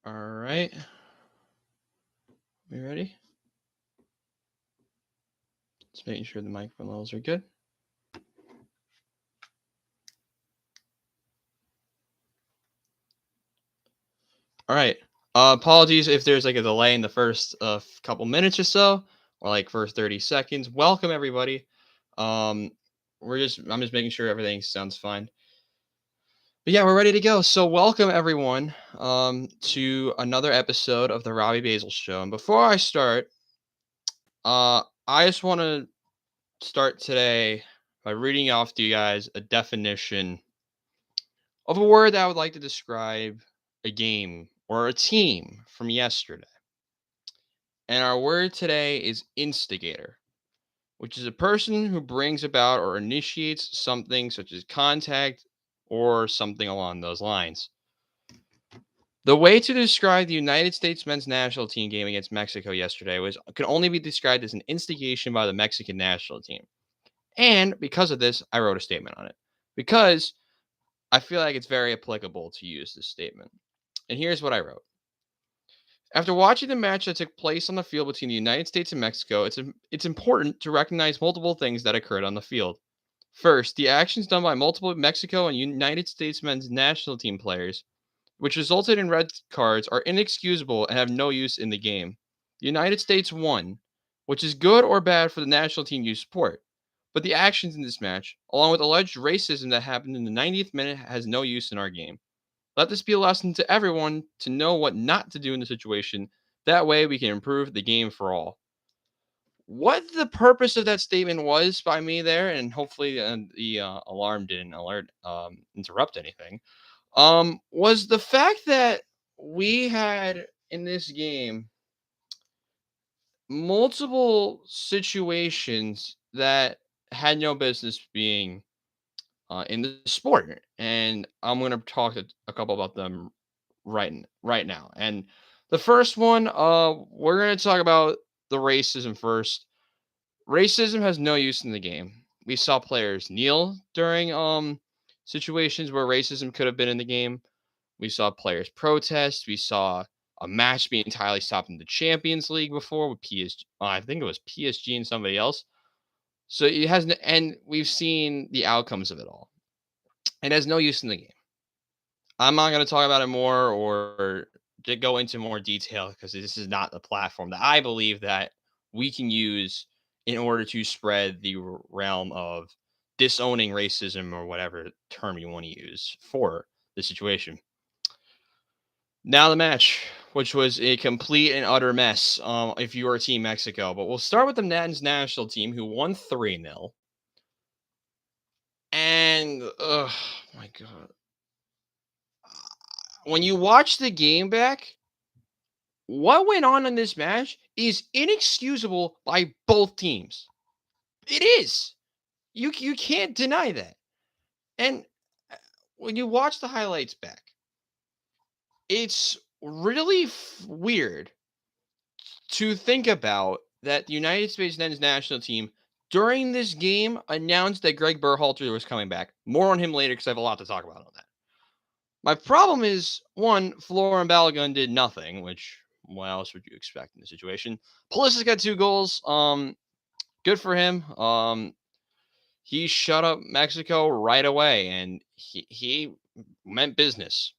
All right. We ready? Just making sure the microphone levels are good. All right. Apologies if there's like a delay in the first couple minutes or so, or like first 30 seconds. Welcome everybody. Um, I'm just making sure everything sounds fine. But yeah, we're ready to go. So welcome everyone to another episode of the Robbie Basel show. And before I start, I just want to start today by reading off to you guys a definition of a word that I would like to describe a game or a team from yesterday. And our word today is instigator, which is a person who brings about or initiates something such as contact or something along those lines. The way to describe the United States men's national team game against Mexico yesterday was could only be described as an instigation by the Mexican national team. And because of this, I wrote a statement on it because I feel like it's very applicable to use this statement. And here's what I wrote. After watching the match that took place on the field between the United States and Mexico, it's important to recognize multiple things that occurred on the field. First, the actions done by multiple Mexico and United States men's national team players, which resulted in red cards, are inexcusable and have no use in the game. The United States won, which is good or bad for the national team you support. But the actions in this match, along with alleged racism that happened in the 90th minute, has no use in our game. Let this be a lesson to everyone to know what not to do in the situation. That way, we can improve the game for all. What the purpose of that statement was by me there, and hopefully the alarm didn't interrupt anything, was the fact that we had in this game multiple situations that had no business being in the sport, and I'm going to talk a couple about them right now. And the first one, we're going to talk about the racism first. Racism has no use in the game. We saw players kneel during situations where racism could have been in the game. We saw players protest. We saw a match be entirely stopped in the Champions League before with PSG. I think it was PSG and somebody else. So it has, and we've seen the outcomes of it all. It has no use in the game. I'm not going to talk about it more or to go into more detail because this is not the platform that I believe that we can use in order to spread the realm of disowning racism or whatever term you want to use for the situation. Now the match, which was a complete and utter mess if you were Team Mexico. But we'll start with the men's national team who won 3-0. And, oh my God. When you watch the game back, what went on in this match is inexcusable by both teams. It is. You can't deny that. And when you watch the highlights back, it's really weird to think about that the United States men's national team during this game announced that Greg Berhalter was coming back. More on him later because I have a lot to talk about on that. My problem is one, Florian Balogun did nothing, which what else would you expect in the situation? Pulisic got 2 goals. Good for him. He shut up Mexico right away, and he meant business.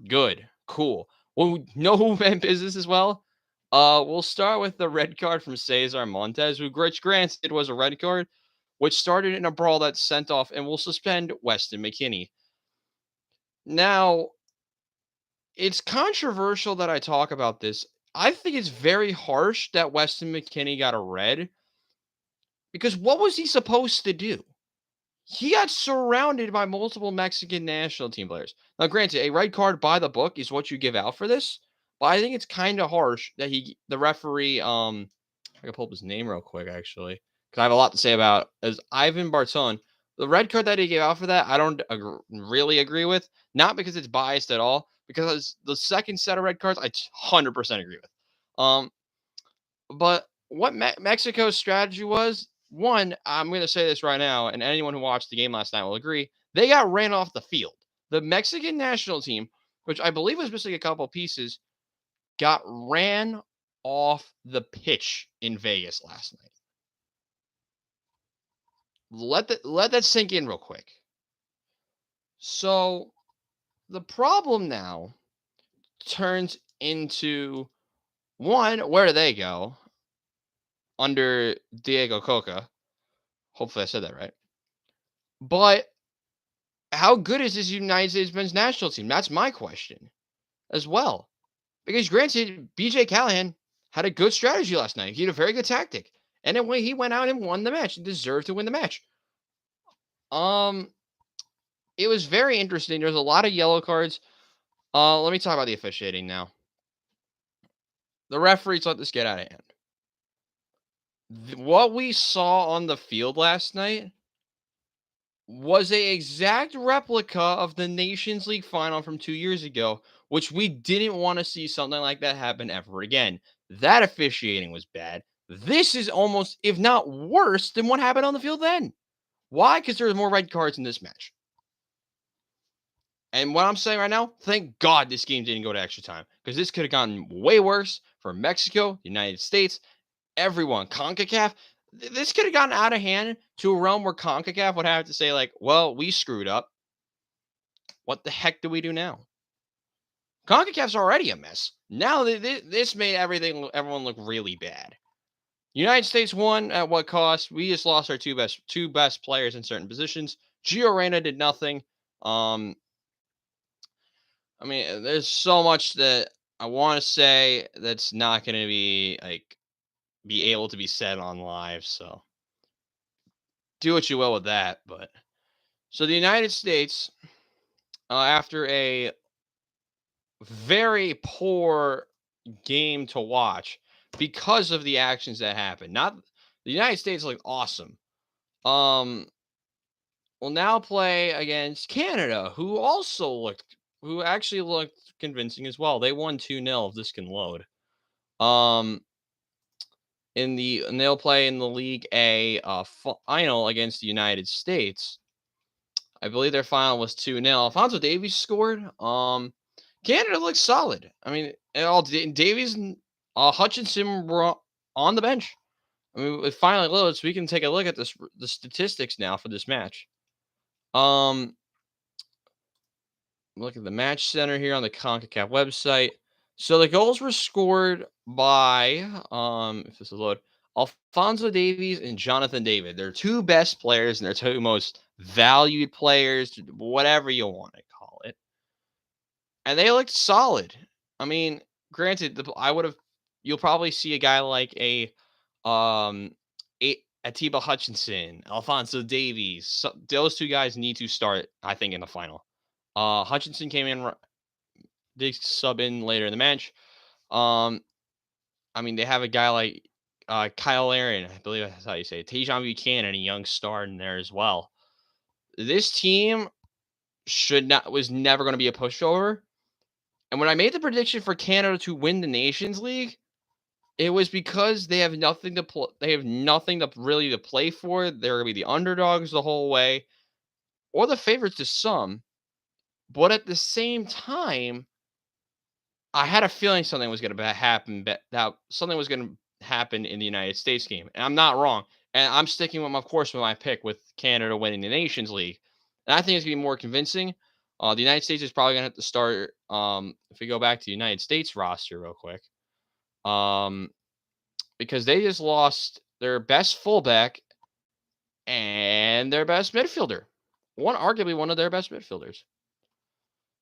Good, cool. Well, know who meant business as well? We'll start with the red card from Cesar Montes, who, granted, was a red card, which started in a brawl that sent off and will suspend Weston McKennie. Now, it's controversial that I talk about this. I think it's very harsh that Weston McKennie got a red because what was he supposed to do? He got surrounded by multiple Mexican national team players. Now, granted, a red card by the book is what you give out for this, but I think it's kind of harsh that the referee, I can pull up his name real quick actually, because I have a lot to say about as Ivan Barton. The red card that he gave out for that, I don't really agree with. Not because it's biased at all, because the second set of red cards, I 100% agree with. But what Mexico's strategy was, one, I'm going to say this right now, and anyone who watched the game last night will agree, they got ran off the field. The Mexican national team, which I believe was missing a couple pieces, got ran off the pitch in Vegas last night. Let that sink in real quick. So the problem now turns into one, where do they go under Diego Coca? Hopefully I said that right. But how good is this United States men's national team? That's my question as well. Because granted, BJ Callahan had a good strategy last night. He had a very good tactic. And then when he went out and won the match, he deserved to win the match. Um, it was very interesting. There's a lot of yellow cards. Let me talk about the officiating now. The referees let this get out of hand. What we saw on the field last night was a exact replica of the Nations League final from 2 years ago, which we didn't want to see something like that happen ever again. That officiating was bad. This is almost, if not worse, than what happened on the field then. Why? Because there were more red cards in this match. And what I'm saying right now, thank God this game didn't go to extra time, because this could have gotten way worse for Mexico, United States, everyone. Concocaf, this could have gotten out of hand to a realm where Concocaf would have to say, like, well, we screwed up. What the heck do we do now? CONCACAF's already a mess. Now this made everyone look really bad. United States won at what cost? We just lost our two best players in certain positions. Gio Reyna did nothing. I mean, there's so much that I want to say that's not going to be able to be said on live. So do what you will with that. But so the United States, after a very poor game to watch because of the actions that happened. Not the United States looked awesome. Will now play against Canada, who actually looked convincing as well. They won 2-0 if this can load. And they'll play in the League A final against the United States. I believe their final was 2-0. Alphonso Davies scored. Canada looks solid. I mean, all Davies and Hutchinson were on the bench. I mean, it finally loads. We can take a look at the statistics now for this match. Look at the match center here on the CONCACAF website. So the goals were scored by if this is load, Alphonso Davies and Jonathan David. They're two best players and they're two most valued players, whatever you want to call it. And they looked solid. I mean, granted, you'll probably see a guy like Atiba Hutchinson, Alphonso Davies. So those two guys need to start, I think, in the final. Hutchinson came in, they sub in later in the match. I mean, they have a guy like Kyle Aaron, I believe that's how you say it. Tajon Buchanan, a young star in there as well. This team was never going to be a pushover. And when I made the prediction for Canada to win the Nations League, it was because they have nothing to they have nothing to really to play for. They're going to be the underdogs the whole way, or the favorites to some. But at the same time, I had a feeling something was going to happen. That something was going to happen in the United States game, and I'm not wrong. And I'm sticking with, of course, with my pick with Canada winning the Nations League. And I think it's going to be more convincing. The United States is probably going to have to start. If we go back to the United States roster real quick, because they just lost their best fullback and their best midfielder, arguably one of their best midfielders.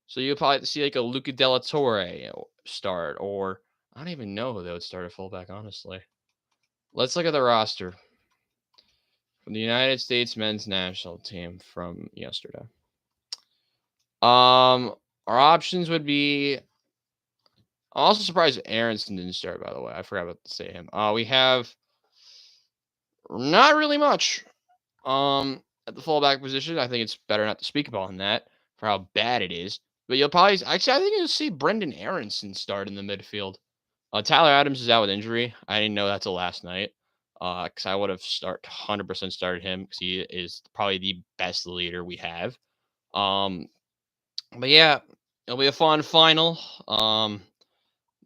So you'll probably have to see like a Luca Della Torre start, or I don't even know who they would start at fullback, honestly. Let's look at the roster from the United States men's national team from yesterday. Our options would be. I'm also surprised Aronson didn't start, by the way. I forgot about to say him. We have not really much at the fullback position. I think it's better not to speak about that for how bad it is. But you'll probably I think you'll see Brendan Aronson start in the midfield. Tyler Adams is out with injury. I didn't know that till last night. Because I would have 100% started him because he is probably the best leader we have. But yeah, it'll be a fun final.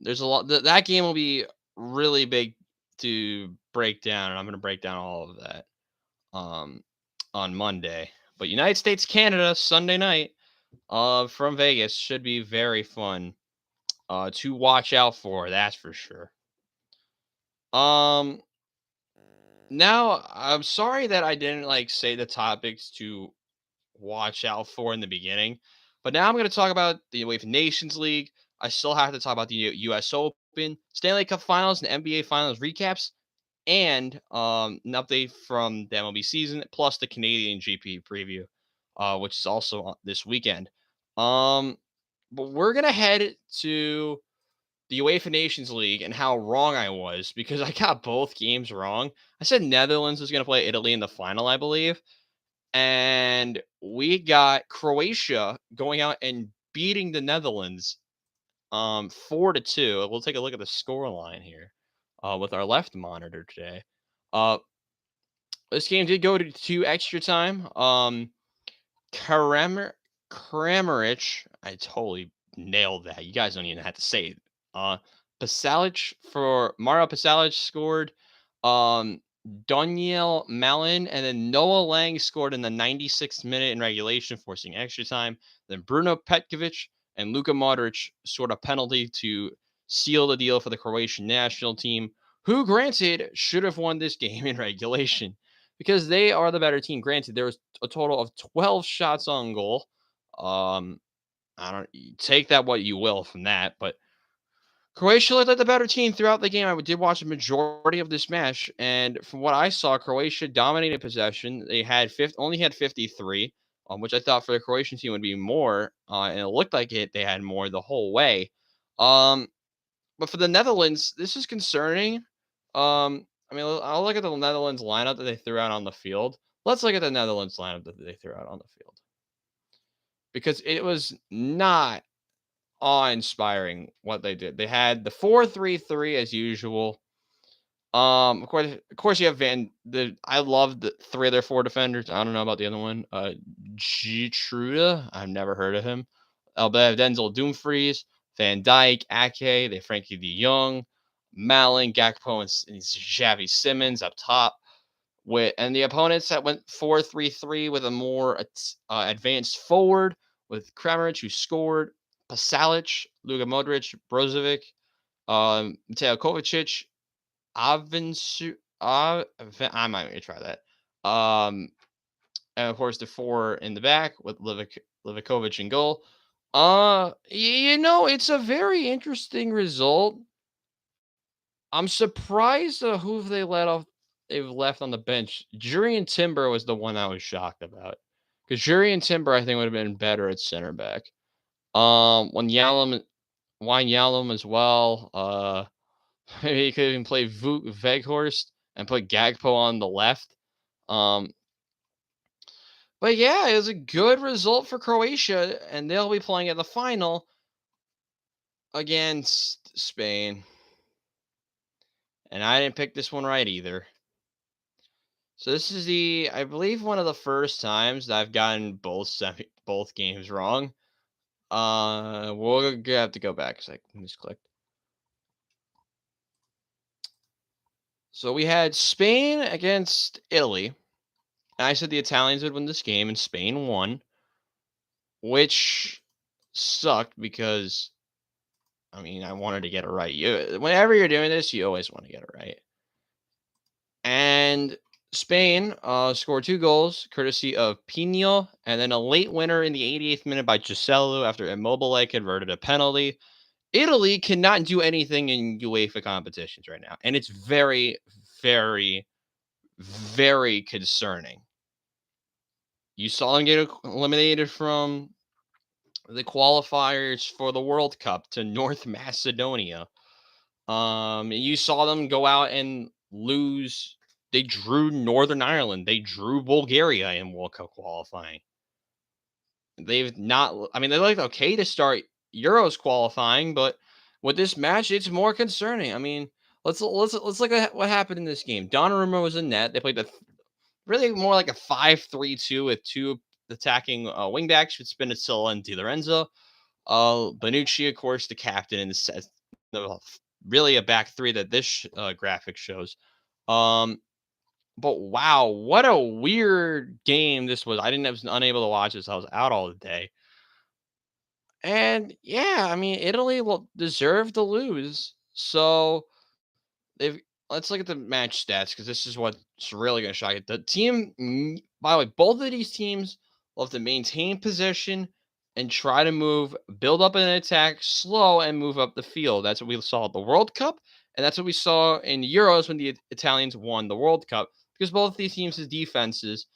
There's a lot that game will be really big to break down, and I'm gonna break down all of that um on Monday. But United States Canada Sunday night from Vegas should be very fun to watch out for, that's for sure. Um Now I'm sorry that I didn't like say the topics to watch out for in the beginning, but now I'm going to talk about the UEFA Nations League. I still have to talk about the US Open, Stanley Cup Finals and NBA Finals recaps, and an update from the MLB season, plus the Canadian GP preview, which is also this weekend. Um, but we're gonna head to the UEFA Nations League and how wrong I was because I got both games wrong. I said Netherlands was gonna play Italy in the final, I believe, and we got Croatia going out and beating the Netherlands 4-2. We'll take a look at the score line here with our left monitor today. Uh, this game did go to extra time. Kramer Kramaric, I totally nailed that. You guys don't even have to say it. Pasalic for Mario Pasalic scored. Daniel Malin and then Noah Lang scored in the 96th minute in regulation, forcing extra time. Then Bruno Petkovic and Luka Modric scored a penalty to seal the deal for the Croatian national team, who, granted, should have won this game in regulation because they are the better team. Granted, there was a total of 12 shots on goal. Um, I don't take that what you will from that, but Croatia looked like the better team throughout the game. I did watch a majority of this match, and from what I saw, Croatia dominated possession. They had only had 53, which I thought for the Croatian team would be more, and it looked like it. They had more the whole way. Um, but for the Netherlands, this is concerning. I mean, I'll look at the Netherlands lineup that they threw out on the field. Let's look at the Netherlands lineup that they threw out on the field because it was not awe-inspiring what they did. They had the 4-3-3 as usual. Of course, you have I love the three of their four defenders. I don't know about the other one. G Truda. I've never heard of him. They have Denzel Dumfries, Van Dyke, Ake, they Frankie De Jong, Malin, Gakpo, and Xavi Simmons up top. And the opponents that went 4-3-3 with a more advanced forward with Kramaric, who scored, Pasalic, Luka Modric, Brozovic, Mateo Kovacic, Avensu. I might need to try that. And of course the four in the back with Livikovic in goal. It's a very interesting result. I'm surprised at who they let off. They've left on the bench. Jurian Timber was the one I was shocked about because Jurian Timber I think would have been better at center back. When Wijnaldum as well. Maybe he could even play Veghorst and put Gagpo on the left. Um, but yeah, it was a good result for Croatia, and they'll be playing at the final against Spain. And I didn't pick this one right either. So this is I believe, one of the first times that I've gotten both games wrong. We'll have to go back a sec. Let me just click. So we had Spain against Italy. And I said the Italians would win this game, and Spain won, which sucked because, I mean, I wanted to get it right. Whenever you're doing this, you always want to get it right. And Spain scored 2 goals, courtesy of Pino, and then a late winner in the 88th minute by Giselu after Immobile converted a penalty. Italy cannot do anything in UEFA competitions right now, and it's very, very, very concerning. You saw them get eliminated from the qualifiers for the World Cup to North Macedonia. You saw them go out and lose. They drew Northern Ireland. They drew Bulgaria in World Cup qualifying. They've not. I mean, they looked okay to start Euros qualifying, but with this match, it's more concerning. I mean, let's look at what happened in this game. Donnarumma was in net. They played really more like a 5-3-2 with two attacking wingbacks with Spinazzola and Di Lorenzo. Bonucci, of course, the captain in the the really a back three that this graphic shows. Um, but wow, what a weird game this was. I was unable to watch this. I was out all the day. And yeah, I mean, Italy will deserve to lose. So if let's look at the match stats because this is what's really going to shock you. The team, by the way, both of these teams love to maintain position and try to move, build up an attack, slow, and move up the field. That's what we saw at the World Cup, and that's what we saw in Euros when the Italians won the World Cup. Because both of these teams' defenses,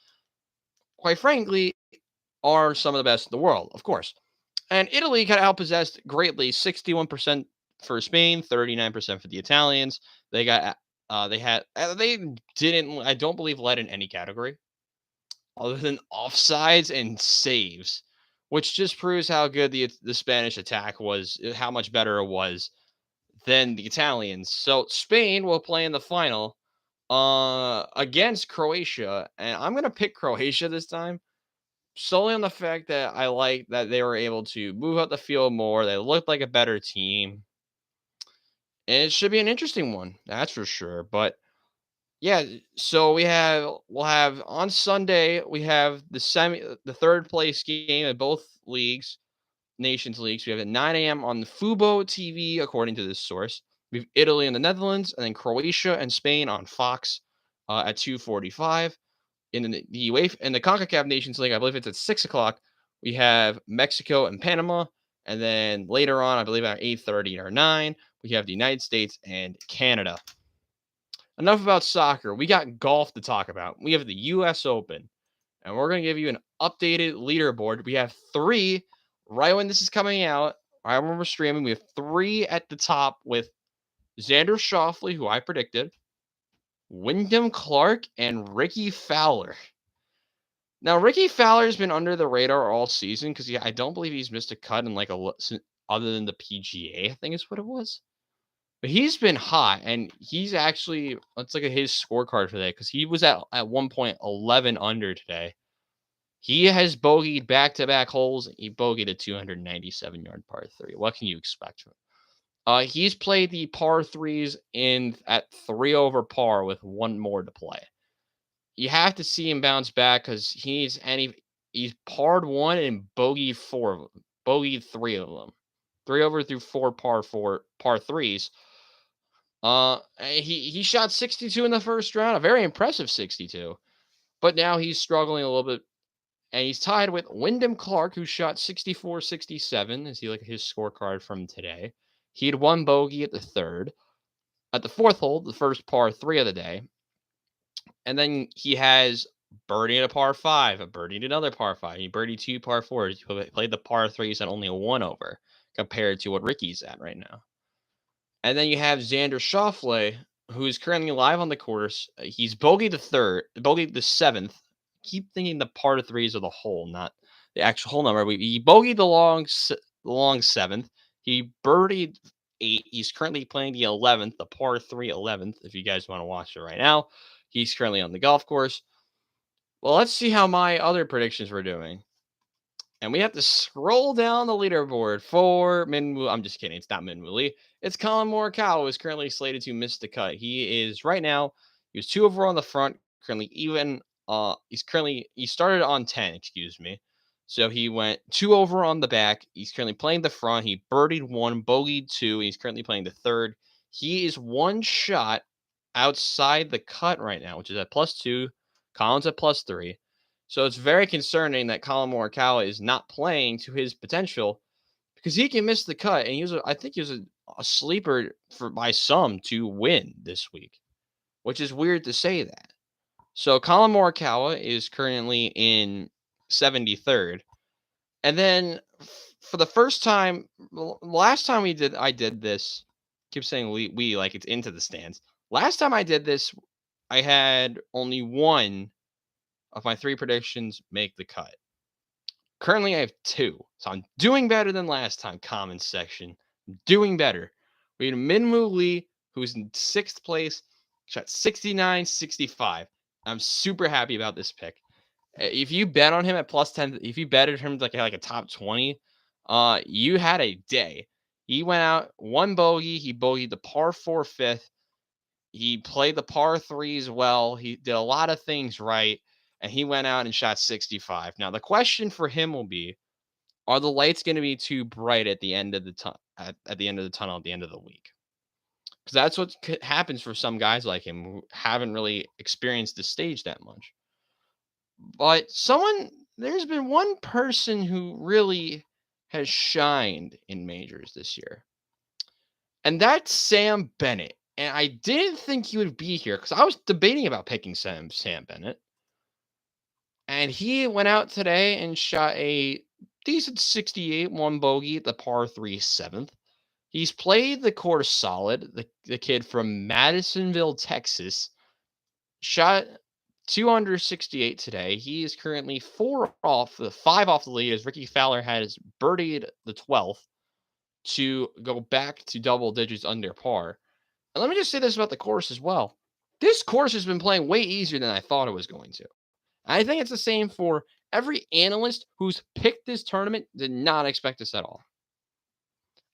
quite frankly, are some of the best in the world, of course. And Italy got outpossessed greatly, 61% for Spain, 39% for the Italians. They got they didn't I don't believe led in any category other than offsides and saves, which just proves how good the Spanish attack was, how much better it was than the Italians. So Spain will play in the final against Croatia, and I'm going to pick Croatia this time solely on the fact that I like that they were able to move up the field more. They looked like a better team. And it should be an interesting one, that's for sure. But yeah, so we'll have on Sunday we have the third place game in both leagues, nations leagues. We have at 9 a.m. on the Fubo TV, according to this source. We have Italy and the Netherlands, and then Croatia and Spain on Fox at 2:45. In the UEFA and the Concocaf Nations League, I believe it's at 6 o'clock. We have Mexico and Panama, and then later on, I believe at 8:30 or 9, we have the United States and Canada. Enough about soccer. We got golf to talk about. We have the U.S. Open, and we're going to give you an updated leaderboard. We have three right when this is coming out. Right when we're streaming, we have three at the top with Xander Schauffele, who I predicted, Wyndham Clark, and Ricky Fowler. Now, Ricky Fowler's been under the radar all season because I don't believe he's missed a cut in other than the PGA, I think is what it was. But he's been hot, and he's actually let's look at his scorecard for today because he was at one point 11 under today. He has bogeyed back-to-back holes. He bogeyed a 297-yard par three. What can you expect from him? He's played the par threes in at 3 over par with one more to play. You have to see him bounce back because he's parred one and bogeyed bogeyed three of them, 3 over through four par threes. He shot 62 in the first round, a very impressive 62, but now he's struggling a little bit, and he's tied with Wyndham Clark, who shot 64, 67. As he look at his scorecard from today, he had one bogey at the third, at the fourth hole, the first par three of the day. And then he has birdied a par five, a birdied another par five. He birdied two par fours. He played the par threes at only a 1 over compared to what Ricky's at right now. And then you have Xander Schauffele, who is currently live on the course. He's bogeyed the seventh. Keep thinking the par threes are the hole, not the actual hole number. He bogeyed the long seventh. He birdied 8. He's currently playing the 11th, the par 3 11th. If you guys want to watch it right now, he's currently on the golf course. Well, let's see how my other predictions were doing. And we have to scroll down the leaderboard for Minwoo. I'm just kidding. It's not Minwoo Lee. It's Colin Morikawa, who is currently slated to miss the cut. He is right now. He was 2 over on the front. Currently even. He started on 10. Excuse me. So he went 2 over on the back. He's currently playing the front. He birdied 1, bogeyed 2. He's currently playing the third. He is 1 shot outside the cut right now, which is at +2. Colin's at +3. So it's very concerning that Colin Morikawa is not playing to his potential because he can miss the cut, and I think he was a sleeper by some to win this week, which is weird to say that. So Colin Morikawa is currently in 73rd, and then for the first time, last time I did this. Keep saying we like it's into the stands. Last time I did this, I had only one of my 3 predictions make the cut. Currently, I have 2. So I'm doing better than last time, comments section. I'm doing better. We had Minwoo Lee, who's in 6th place, shot 69, 65. I'm super happy about this pick. If you bet on him at +10, if you betted him like a top 20, you had a day. He went out, one bogey. He bogeyed the par four fifth. He played the par threes well. He did a lot of things right, and he went out and shot 65. Now, the question for him will be, are the lights going to be too bright at the end of the at the end of the tunnel at the end of the week? Because that's what happens for some guys like him who haven't really experienced the stage that much. But there's been one person who really has shined in majors this year, and that's Sam Bennett. And I didn't think he would be here because I was debating about picking Sam Bennett. And he went out today and shot a decent 68, one bogey at the par three seventh. He's played the course solid. The kid from Madisonville, Texas, shot 268 today. He is currently five off the lead as Ricky Fowler has birdied the 12th to go back to double digits under par. And let me just say this about the course as well. This course has been playing way easier than I thought it was going to. I think it's the same for every analyst who's picked this tournament did not expect this at all.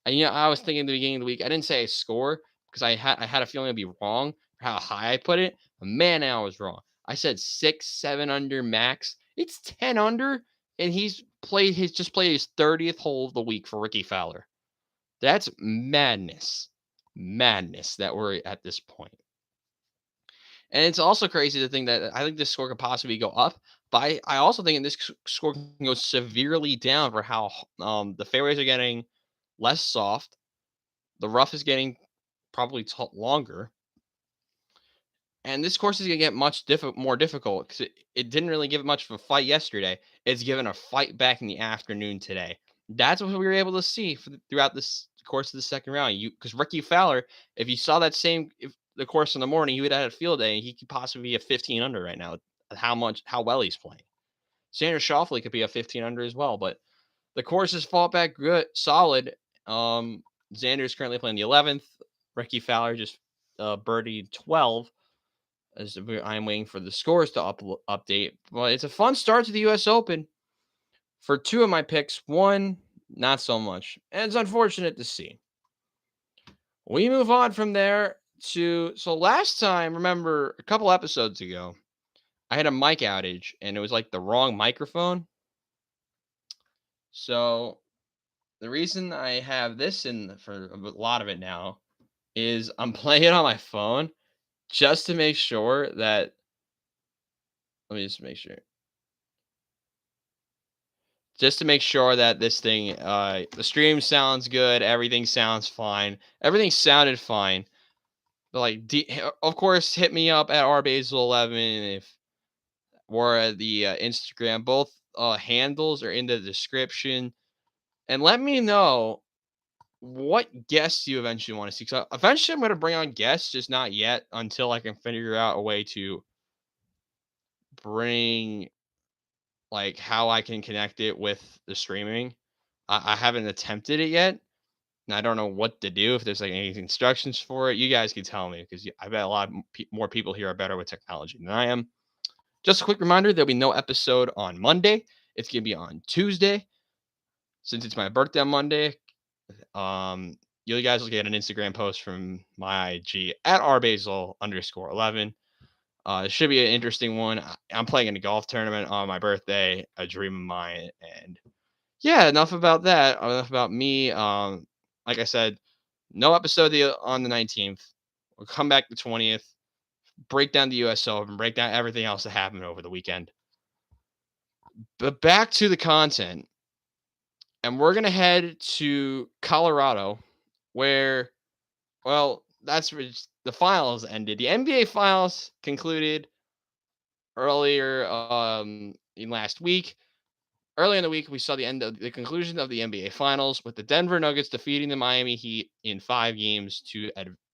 And I was thinking at the beginning of the week, I didn't say a score because I had a feeling I'd be wrong for how high I put it. But man, I was wrong. I said 6, 7 under max. It's 10 under, and he's just played his 30th hole of the week for Ricky Fowler. That's madness. Madness that we're at this point. And it's also crazy to think that I think this score could possibly go up, but I also think this score can go severely down for how the fairways are getting less soft. The rough is getting probably longer. And this course is going to get much more difficult because it didn't really give much of a fight yesterday. It's given a fight back in the afternoon today. That's what we were able to see throughout this course of the second round. Because Ricky Fowler, if you saw the course in the morning, he would have had a field day, and he could possibly be a 15 under right now. How well he's playing. Xander Schauffele could be a 15 under as well, but the course has fought back good, solid. Xander is currently playing the 11th. Ricky Fowler just birdied 12. As I'm waiting for the scores to update. But it's a fun start to the U.S. Open. For two of my picks, one, not so much. And it's unfortunate to see. We move on from there so last time, remember a couple episodes ago, I had a mic outage and it was like the wrong microphone. So the reason I have this for a lot of it now is I'm playing it on my phone just to make sure that. Let me just make sure. Just to make sure that this thing, the stream sounds good, everything sounds fine. Everything sounded fine. But of course, hit me up at rbasel11 or at the Instagram. Both handles are in the description. And let me know what guests you eventually want to see. So eventually I'm going to bring on guests, just not yet until I can figure out a way to bring how I can connect it with the streaming. I haven't attempted it yet, and I don't know what to do. If there's any instructions for it, you guys can tell me because I bet a lot more people here are better with technology than I am. Just a quick reminder: there'll be no episode on Monday. It's gonna be on Tuesday, since it's my birthday on Monday. You guys will get an Instagram post from my IG at rbasel_11. It should be an interesting one. I'm playing in a golf tournament on my birthday, a dream of mine. And yeah, enough about that. Enough about me. Like I said, no episode on the 19th. We'll come back the 20th, break down the US Open, break down everything else that happened over the weekend. But back to the content. And we're going to head to Colorado, where, that's where the finals ended. The NBA finals concluded earlier in last week. Earlier in the week, we saw the conclusion of the NBA Finals with the Denver Nuggets defeating the Miami Heat in 5 games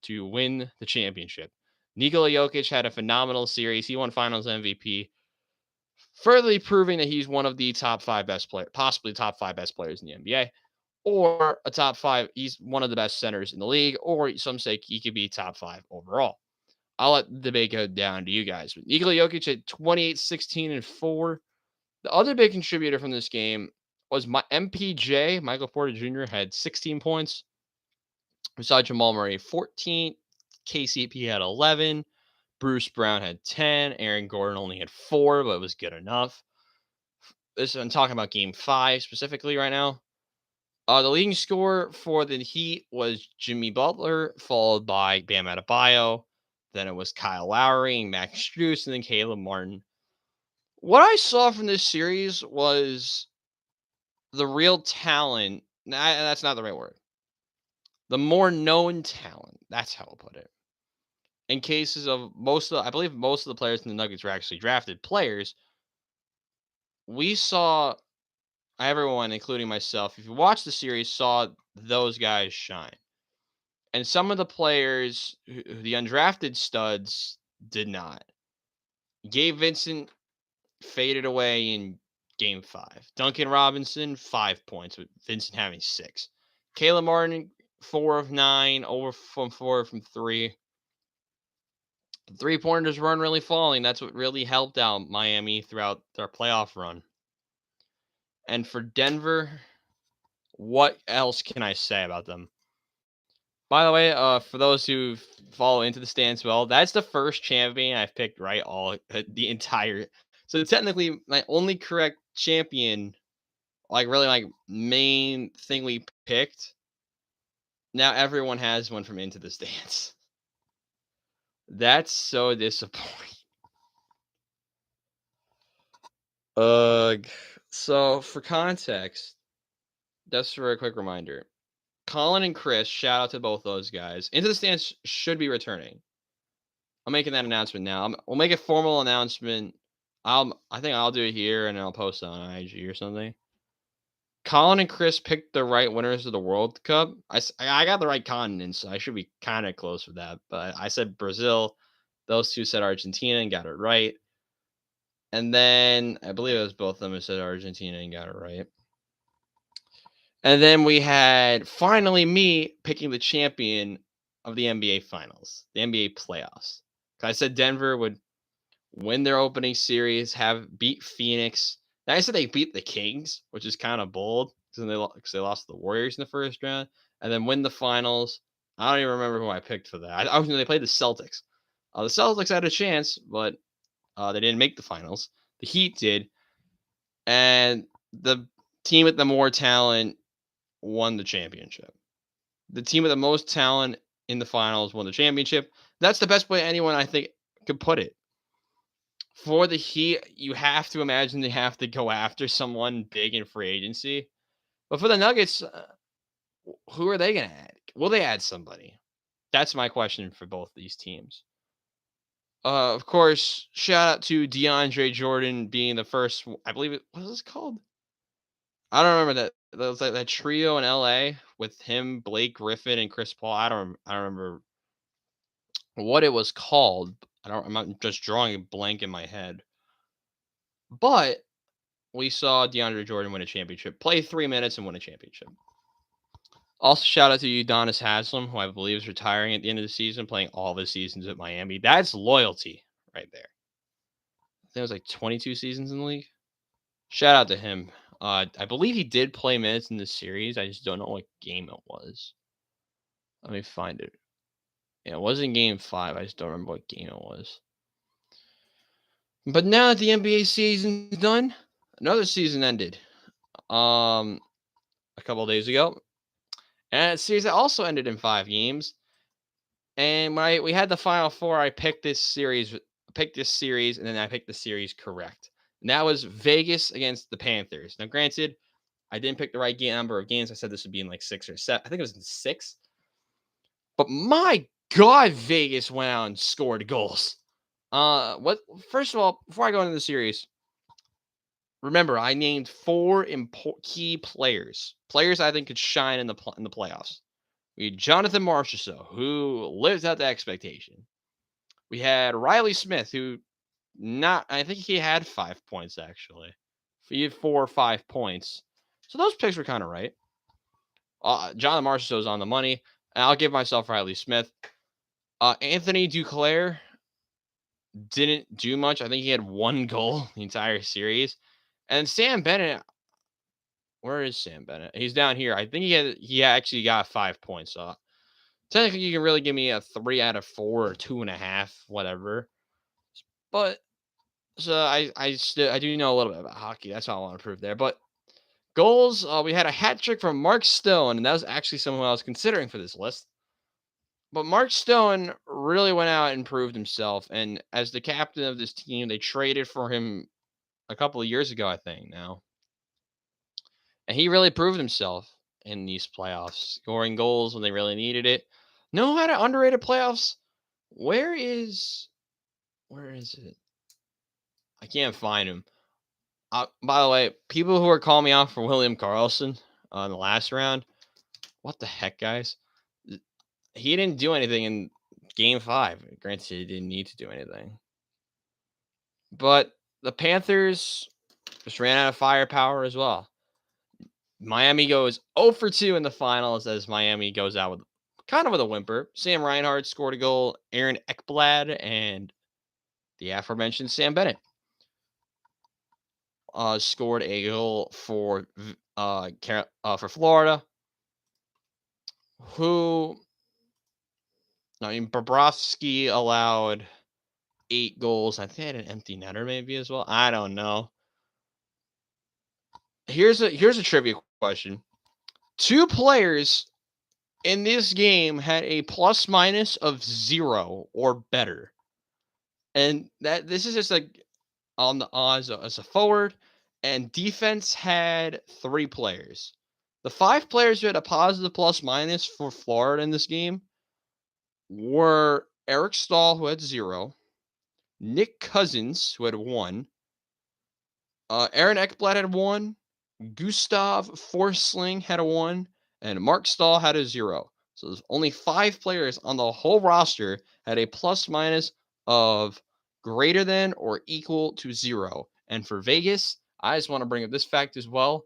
to win the championship. Nikola Jokic had a phenomenal series. He won Finals MVP, further proving that he's one of the top 5 best players, possibly top 5 best players in the NBA, or a top 5. He's one of the best centers in the league, or some say he could be top 5 overall. I'll let the debate go down to you guys. But Nikola Jokic at 28, 16, and 4. The other big contributor from this game was my MPJ, Michael Porter Jr., had 16 points. We saw Jamal Murray 14, KCP had 11, Bruce Brown had 10, Aaron Gordon only had 4, but it was good enough. I'm talking about game 5 specifically right now. The leading scorer for the Heat was Jimmy Butler, followed by Bam Adebayo. Then it was Kyle Lowry, Max Strus, and then Caleb Martin. What I saw from this series was the real talent. That's not the right word. The more known talent. That's how I'll put it. In cases of I believe most of the players in the Nuggets were actually drafted players. We saw everyone, including myself, if you watch the series, saw those guys shine. And some of the players, the undrafted studs, did not. Gabe Vincent faded away in game 5. Duncan Robinson, 5 points, with Vincent having 6. Caleb Martin, 4 of 9, over from 4 from 3. The 3-pointers weren't really falling. That's what really helped out Miami throughout their playoff run. And for Denver, what else can I say about them? By the way, for those who follow Into the Stands well, that's the first champion I've picked right the entire. So technically, my only correct champion, really main thing we picked. Now everyone has one from Into the Stands. That's so disappointing. So for context, just for a quick reminder, Colin and Chris, shout out to both those guys. Into the Stands should be returning. I'm making that announcement now. We'll make a formal announcement. I think I'll do it here and I'll post it on IG or something. Colin and Chris picked the right winners of the World Cup. I got the right continent, so I should be kind of close with that. But I said Brazil. Those two said Argentina and got it right. And then I believe it was both of them who said Argentina and got it right. And then we had finally me picking the champion of the NBA Finals, the NBA playoffs. I said Denver would win their opening series, beat Phoenix. Now, I said they beat the Kings, which is kind of bold because they lost to the Warriors in the first round, and then win the finals. I don't even remember who I picked for that. They played the Celtics. The Celtics had a chance, but they didn't make the finals. The Heat did, and the team with the more talent won the championship. The team with the most talent in the finals won the championship. That's the best way anyone, I think, could put it. For the Heat, you have to imagine they have to go after someone big in free agency. But for the Nuggets, who are they going to add? Will they add somebody? That's my question for both these teams. Of course, shout out to DeAndre Jordan being the first. I believe what was this called? I don't remember that. That was like that trio in LA with him, Blake Griffin, and Chris Paul. I don't remember what it was called. I'm not just drawing a blank in my head. But we saw DeAndre Jordan win a championship, play 3 minutes and win a championship. Also, shout out to Udonis Haslem, who I believe is retiring at the end of the season, playing all of his seasons at Miami. That's loyalty right there. I think it was like 22 seasons in the league. Shout out to him. I believe he did play minutes in this series. I just don't know what game it was. Let me find it. Yeah, it wasn't game 5. I just don't remember what game it was. But now that the NBA season's done, another season ended. A couple days ago. And a series that also ended in 5 games. And when we had the Final Four, I picked this series, and then I picked the series correct. And that was Vegas against the Panthers. Now, granted, I didn't pick the right number of games. I said this would be in like 6 or 7. I think it was in 6. But my God, Vegas went out and scored goals. First of all, before I go into the series, remember I named 4 key players I think could shine in the playoffs. We had Jonathan Marchessault, who lived out the expectation. We had Riley Smith, who I think he had 5 points actually. He had 4 or 5 points. So those picks were kind of right. Jonathan Marchessault is on the money. And I'll give myself Riley Smith. Anthony Duclair didn't do much. I think he had 1 goal the entire series. And Sam Bennett, where is Sam Bennett? He's down here. I think he actually got 5 points. Technically, you can really give me a 3 out of 4 or 2.5, whatever. But so I do know a little bit about hockey. That's all I want to prove there. But goals, we had a hat trick from Mark Stone, and that was actually someone I was considering for this list. But Mark Stone really went out and proved himself. And as the captain of this team, they traded for him a couple of years ago, I think now. And he really proved himself in these playoffs, scoring goals when they really needed it. No matter underrated playoffs. Where is it? I can't find him. By the way, people who are calling me out for William Karlsson in the last round, what the heck, guys? He didn't do anything in Game 5. Granted, he didn't need to do anything. But the Panthers just ran out of firepower as well. Miami goes 0 for 2 in the finals as Miami goes out with kind of with a whimper. Sam Reinhart scored a goal. Aaron Ekblad and the aforementioned Sam Bennett scored a goal for Florida. Bobrovsky allowed 8 goals. I think they had an empty netter maybe as well. I don't know. Here's a trivia question. 2 players in this game had a plus minus of 0 or better. And this is just like on the odds as a forward, and defense had 3 players. The 5 players who had a positive plus minus for Florida in this game were Eric Stahl, who had 0, Nick Cousins, who had 1, Aaron Ekblad had 1, Gustav Forsling had a 1, and Mark Stahl had a 0. So there's only 5 players on the whole roster had a plus minus of greater than or equal to 0. And for Vegas, I just want to bring up this fact as well.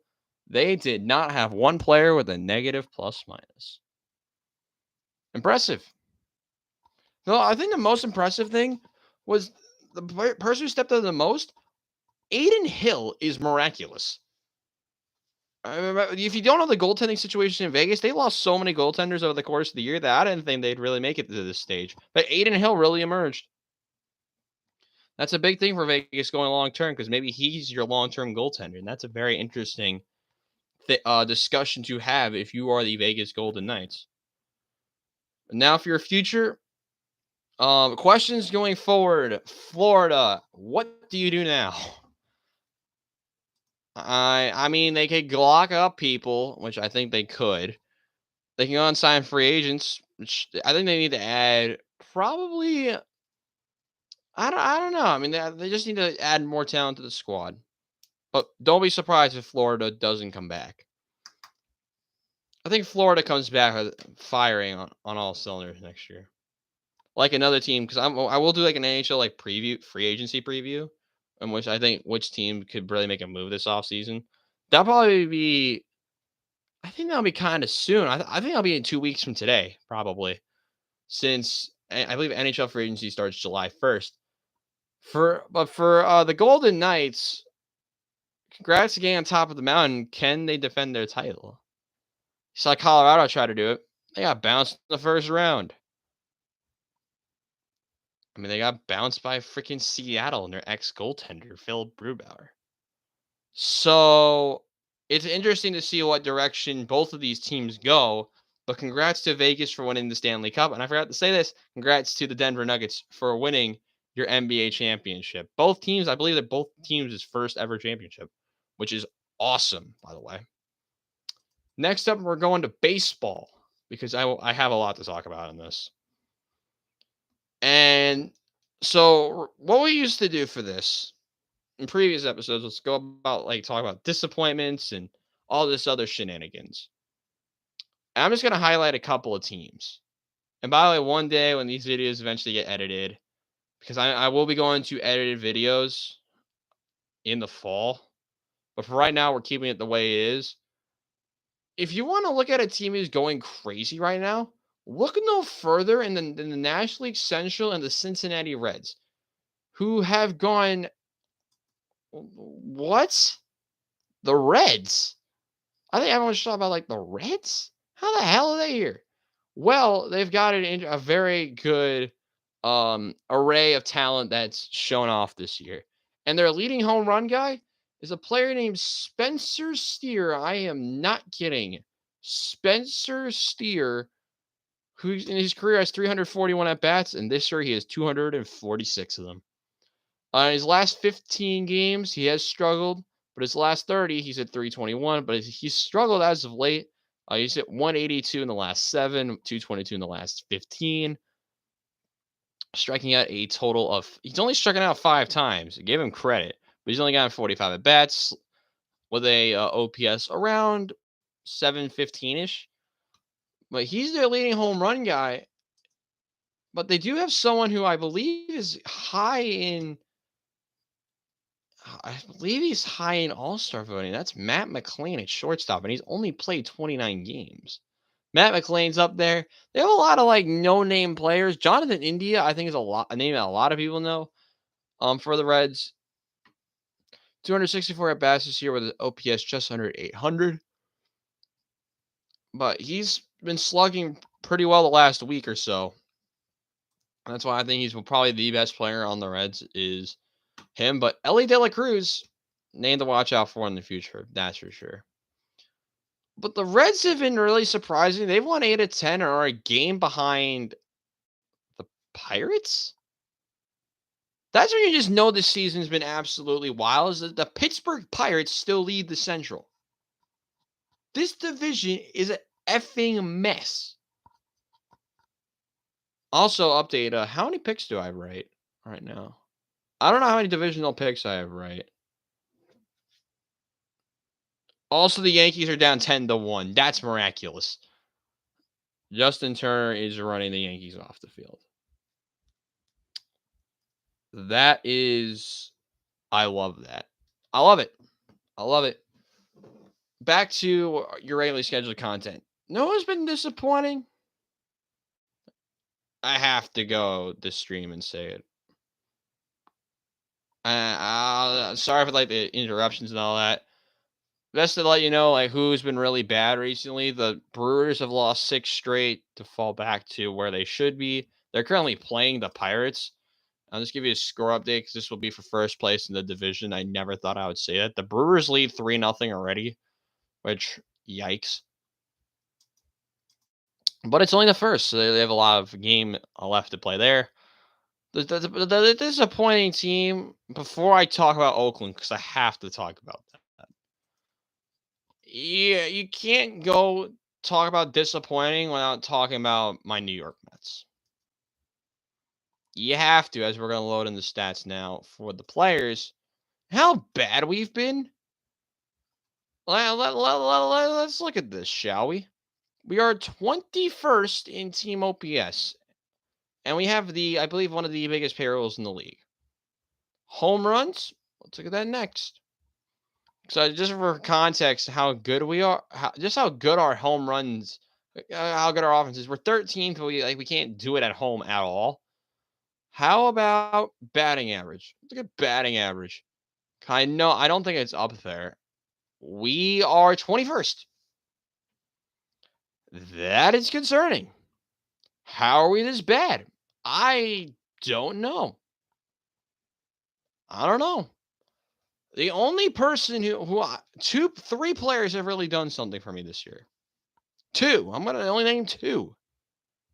They did not have one player with a negative plus minus. Impressive. No, I think the most impressive thing was the person who stepped up the most. Aiden Hill is miraculous. If you don't know the goaltending situation in Vegas, they lost so many goaltenders over the course of the year that I didn't think they'd really make it to this stage. But Aiden Hill really emerged. That's a big thing for Vegas going long term because maybe he's your long term goaltender, and that's a very interesting discussion to have if you are the Vegas Golden Knights. Now, for your future questions going forward, Florida, what do you do now? I mean, they could lock up people, which I think they could. They can go and sign free agents, which I think they need to add probably. I don't know. I mean, they just need to add more talent to the squad. But don't be surprised if Florida doesn't come back. I think Florida comes back firing on all cylinders next year. Like another team, because I will do like an NHL like free agency preview, in which I think which team could really make a move this offseason. That'll probably be. I think that'll be kind of soon. I think that'll be in 2 weeks from today, probably, since I believe NHL free agency starts July 1st. For the Golden Knights, congrats to getting on top of the mountain. Can they defend their title? You saw Colorado try to do it. They got bounced in the first round. I mean, they got bounced by freaking Seattle and their ex-goaltender, Phil Grubauer. So it's interesting to see what direction both of these teams go. But congrats to Vegas for winning the Stanley Cup. And I forgot to say this. Congrats to the Denver Nuggets for winning your NBA championship. Both teams, I believe that both teams' first ever championship, which is awesome, by the way. Next up, we're going to baseball because I have a lot to talk about in this. And so what we used to do for this in previous episodes, let's go about talk about disappointments and all this other shenanigans. And I'm just going to highlight a couple of teams. And by the way, one day when these videos eventually get edited, because I will be going to edited videos in the fall. But for right now, we're keeping it the way it is. If you want to look at a team who's going crazy right now, look no further than the National League Central and the Cincinnati Reds, who have gone, what? The Reds? I think everyone's talking about the Reds? How the hell are they here? Well, they've got a very good array of talent that's shown off this year. And their leading home run guy is a player named Spencer Steer. I am not kidding. Spencer Steer, who in his career has 341 at bats, and this year he has 246 of them. In his last 15 games, he has struggled, but his last 30, he's at 321. But he's struggled as of late. He's at 182 in the last 7, 222 in the last 15, striking out a total of. He's only striking out 5 times. I gave him credit, but he's only gotten 45 at bats with a OPS around 715 ish. But he's their leading home run guy. But they do have someone who I believe is high in. I believe he's high in All-Star voting. That's Matt McLain at shortstop, and he's only played 29 games. Matt McLain's up there. They have a lot of like no-name players. Jonathan India, I think, is a name that a lot of people know. For the Reds, 264 at bats this year with an OPS just under 800. But he's been slugging pretty well the last week or so. That's why I think he's probably the best player on the Reds is him. But Ellie De La Cruz, name to watch out for in the future. That's for sure. But the Reds have been really surprising. They've won 8 of 10 and are a game behind the Pirates. That's when you just know this season's been absolutely wild. Is that the Pittsburgh Pirates still lead the Central. This division is an effing mess. Also, update, how many picks do I have right now? I don't know how many divisional picks I have right. Also, the Yankees are down 10-1. That's miraculous. Justin Turner is running the Yankees off the field. That is, I love that. I love it. I love it. Back to your regularly scheduled content. No one's been disappointing. I have to go this stream and say it. Sorry for like the interruptions and all that. Best to let you know like who's been really bad recently. The Brewers have lost 6 straight to fall back to where they should be. They're currently playing the Pirates. I'll just give you a score update because this will be for first place in the division. I never thought I would say that. The Brewers lead 3-0 already, which, yikes. But it's only the first, so they have a lot of game left to play there. The disappointing team, before I talk about Oakland, because I have to talk about that. Yeah, you can't go talk about disappointing without talking about my New York Mets. You have to, as we're going to load in the stats now for the players. How bad we've been? Let's look at this, shall we? We are 21st in team OPS. And we have I believe, one of the biggest payrolls in the league. Home runs, let's look at that next. So just for context, how good we are, how good our home runs, how good our offense is. We're 13th, but we can't do it at home at all. How about batting average? Look at batting average. I don't think it's up there. We are 21st. That is concerning. How are we this bad? I don't know. I don't know. The only person three players have really done something for me this year. 2. I'm going to only name 2.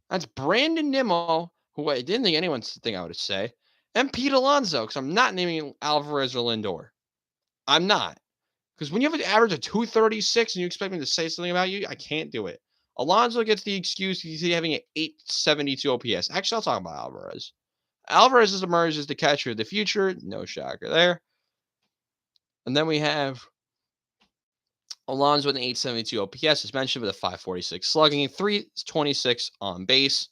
That's Brandon Nimmo, who I didn't think anyone think I would say, and Pete Alonso, because I'm not naming Alvarez or Lindor. I'm not. Because when you have an average of 236 and you expect me to say something about you, I can't do it. Alonso gets the excuse he's having an 872 OPS. Actually, I'll talk about Alvarez. Alvarez has emerged as the catcher of the future. No shocker there. And then we have Alonso with an 872 OPS, as mentioned, with a 546 slugging, 326 on base.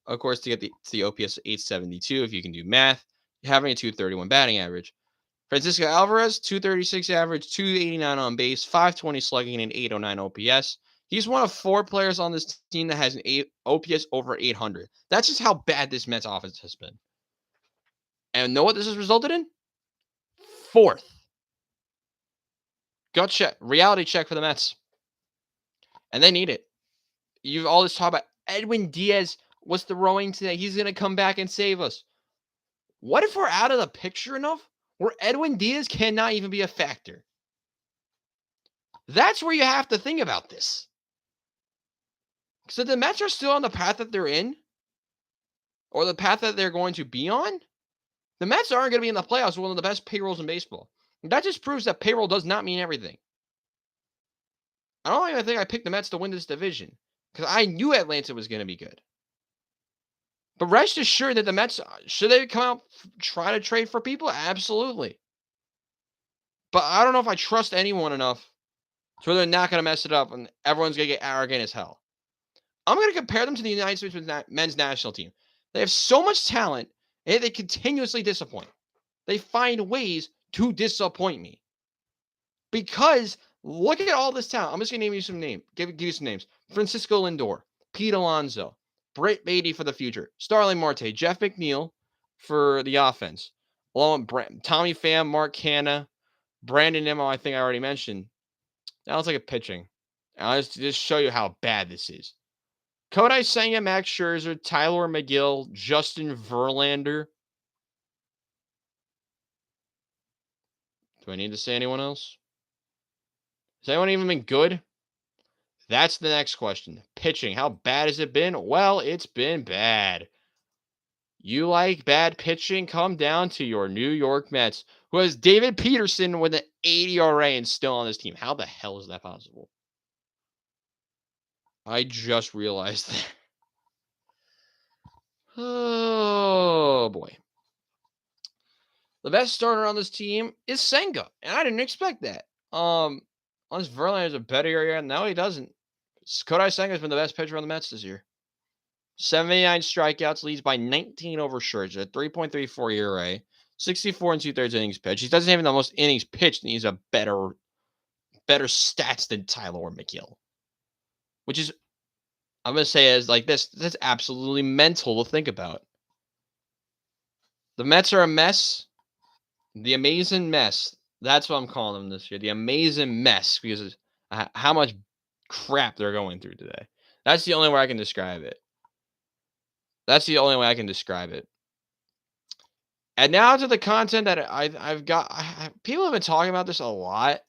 Of course, to get the OPS 872, if you can do math, you're having a 231 batting average. Francisco Alvarez, 236 average, 289 on base, 520 slugging, and 809 OPS. He's one of 4 players on this team that has an OPS over 800. That's just how bad this Mets offense has been. And know what this has resulted in? 4th. Gut check, reality check for the Mets. And they need it. You've always talked about Edwin Diaz was throwing today. He's going to come back and save us. What if we're out of the picture enough where Edwin Diaz cannot even be a factor? That's where you have to think about this. So the Mets are still on the path that they're in, or the path that they're going to be on. The Mets aren't going to be in the playoffs with one of the best payrolls in baseball. That just proves that payroll does not mean everything. I don't even think I picked the Mets to win this division because I knew Atlanta was going to be good. But rest assured that the Mets, should they come out try to trade for people? Absolutely. But I don't know if I trust anyone enough so they're not going to mess it up and everyone's going to get arrogant as hell. I'm going to compare them to the United States men's national team. They have so much talent, and they continuously disappoint. They find ways to disappoint me. Because look at all this talent. I'm just going to name you some names. Give you some names. Francisco Lindor, Pete Alonso, Brett Beatty for the future, Starling Marte, Jeff McNeil for the offense, along with Tommy Pham, Mark Canha, Brandon Nimmo, I think I already mentioned. That looks like a pitching. I'll just show you how bad this is. Kodai Senga, Max Scherzer, Tyler McGill, Justin Verlander. Do I need to say anyone else? Has anyone even been good? That's the next question. Pitching. How bad has it been? Well, it's been bad. You like bad pitching? Come down to your New York Mets, who has David Peterson with an 80 ERA and still on this team. How the hell is that possible? I just realized that. Oh, boy. The best starter on this team is Senga, and I didn't expect that. Unless Verlander has a better year, no, he doesn't. Kodai Senga has been the best pitcher on the Mets this year. 79 strikeouts, leads by 19 over Scherzer, 3.34 ERA, 64 and 2/3 innings pitched. He doesn't have the most innings pitched, and he's a better stats than Tyler McGill. Which is, I'm going to say is like this, that's absolutely mental to think about. The Mets are a mess. The amazing mess. That's what I'm calling them this year. The amazing mess, because of how much crap they're going through today. That's the only way I can describe it. And now to the content that I've got. People have been talking about this a lot.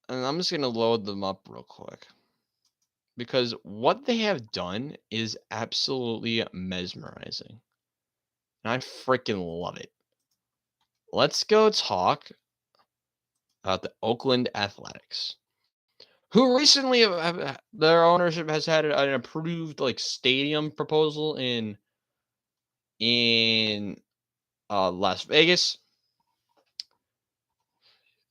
And I'm just going to load them up real quick. Because what they have done is absolutely mesmerizing. And I freaking love it. Let's go talk about the Oakland Athletics, who recently their ownership has had an approved stadium proposal in Las Vegas.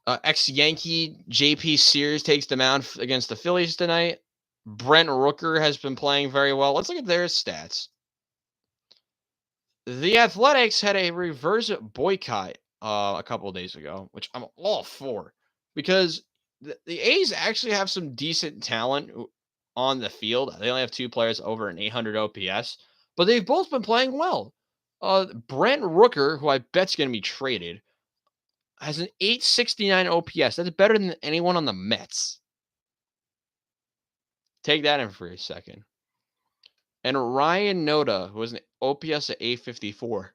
Ex-Yankee JP Sears takes the mound against the Phillies tonight. Brent Rooker has been playing very well. Let's look at their stats. The Athletics had a reverse boycott a couple of days ago, which I'm all for, because the A's actually have some decent talent on the field. They only have 2 players over an 800 OPS, but they've both been playing well. Brent Rooker, who I bet's going to be traded, has an 869 OPS. That's better than anyone on the Mets. Take that in for a second. And Ryan Noda, who has an OPS at 854.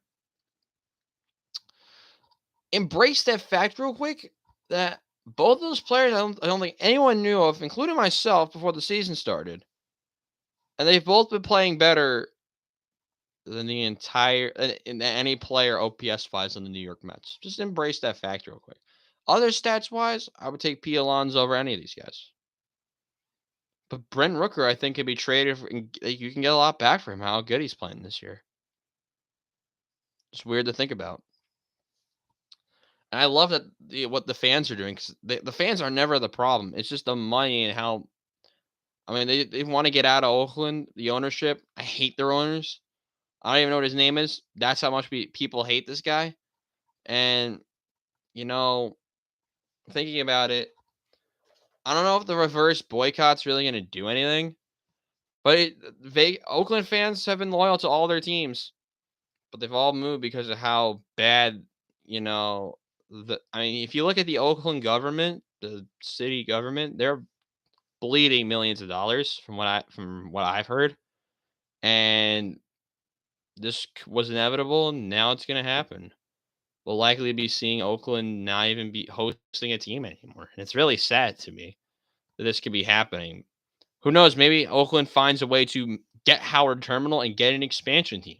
Embrace that fact real quick that both of those players I don't think anyone knew of, including myself, before the season started. And they've both been playing better than the entire in any player OPS-wise on the New York Mets. Just embrace that fact real quick. Other stats-wise, I would take Pete Alonso over any of these guys. But Brent Rooker, I think, can be traded. You can get a lot back for him, how good he's playing this year. It's weird to think about. And I love that what the fans are doing, because the fans are never the problem. It's just the money and how. I mean, they want to get out of Oakland, the ownership. I hate their owners. I don't even know what his name is. That's how much people hate this guy. And, thinking about it, I don't know if the reverse boycott's really going to do anything. But Oakland fans have been loyal to all their teams. But they've all moved because of how bad, if you look at the Oakland government, the city government, bleeding millions of dollars from what I've heard, and was inevitable, and now it's gonna happen. We'll likely be seeing Oakland not even be hosting a team anymore, and it's really sad to me that this could be happening. Who knows? Maybe Oakland finds a way to get Howard Terminal and get an expansion team,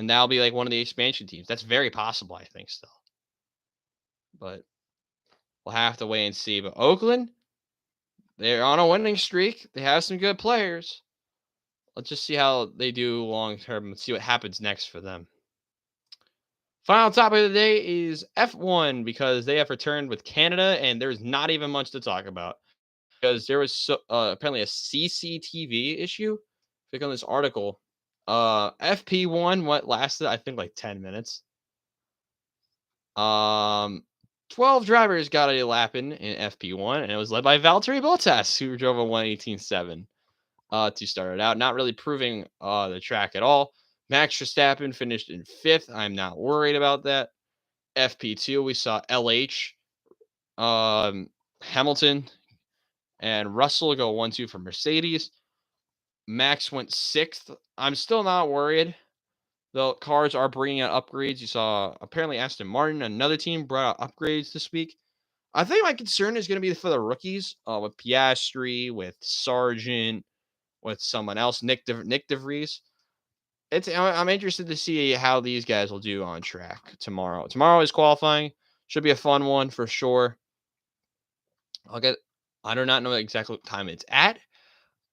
and that'll be like one of the expansion teams. That's very possible, I think, still, but we'll have to wait and see. But Oakland, they're on a winning streak. They have some good players. Let's just see how they do long term and see what happens next for them. Final topic of the day is F1 because they have returned with Canada, and there's not even much to talk about because there was apparently a CCTV issue. Click on this article. FP1 what lasted I think like 10 minutes. 12 drivers got a lap in FP1, and it was led by Valtteri Bottas, who drove a 1:18.7 to start it out, not really proving the track at all. Max Verstappen finished in 5th. I'm not worried about that. FP2, we saw LH, Hamilton, and Russell go 1-2 for Mercedes. Max went 6th. I'm still not worried. The cars are bringing out upgrades. You saw apparently Aston Martin, another team, brought out upgrades this week. I think my concern is going to be for the rookies with Piastri, with Sargent, with someone else, Nick DeVries. I'm interested to see how these guys will do on track tomorrow. Tomorrow is qualifying. Should be a fun one for sure. I do not know exactly what time it's at,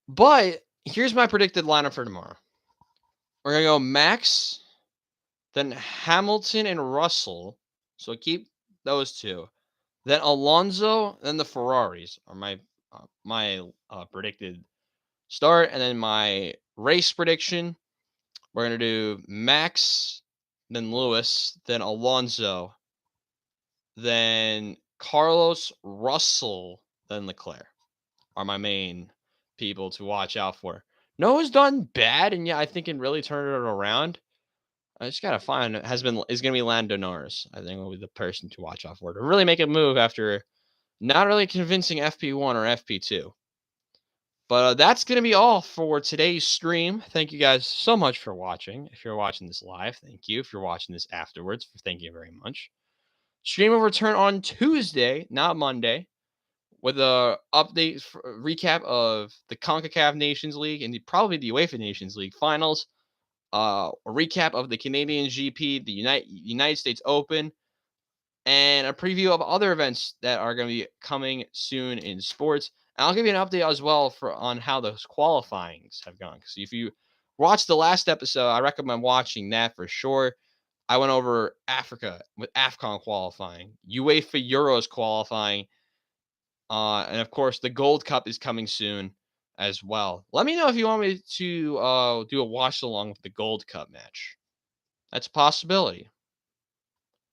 but here's my predicted lineup for tomorrow. We're gonna go Max, then Hamilton and Russell. So keep those two. Then Alonso, then the Ferraris are my predicted start, and then my race prediction. We're gonna do Max, then Lewis, then Alonso, then Carlos, Russell, then Leclerc are my main people to watch out for. Noah's done bad, and yeah, I think can really turn it around. I just gotta find is gonna be Lando Norris. I think will be the person to watch out for to really make a move after not really convincing FP1 or FP2. But that's going to be all for today's stream. Thank you guys so much for watching. If you're watching this live, thank you. If you're watching this afterwards, thank you very much. Stream will return on Tuesday, not Monday, with a update recap of the Concocaf Nations League and probably the UEFA Nations League finals. A recap of the Canadian GP, the United States Open, and a preview of other events that are going to be coming soon in sports. And I'll give you an update as well on how those qualifyings have gone. So if you watched the last episode, I recommend watching that for sure. I went over Africa with AFCON qualifying, UEFA Euros qualifying, and of course the Gold Cup is coming soon as well. Let me know if you want me to do a watch along with the Gold Cup match. That's a possibility.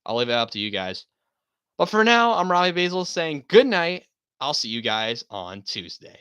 I'll leave it up to you guys. But for now, I'm Robbie Basel saying good night. I'll see you guys on Tuesday.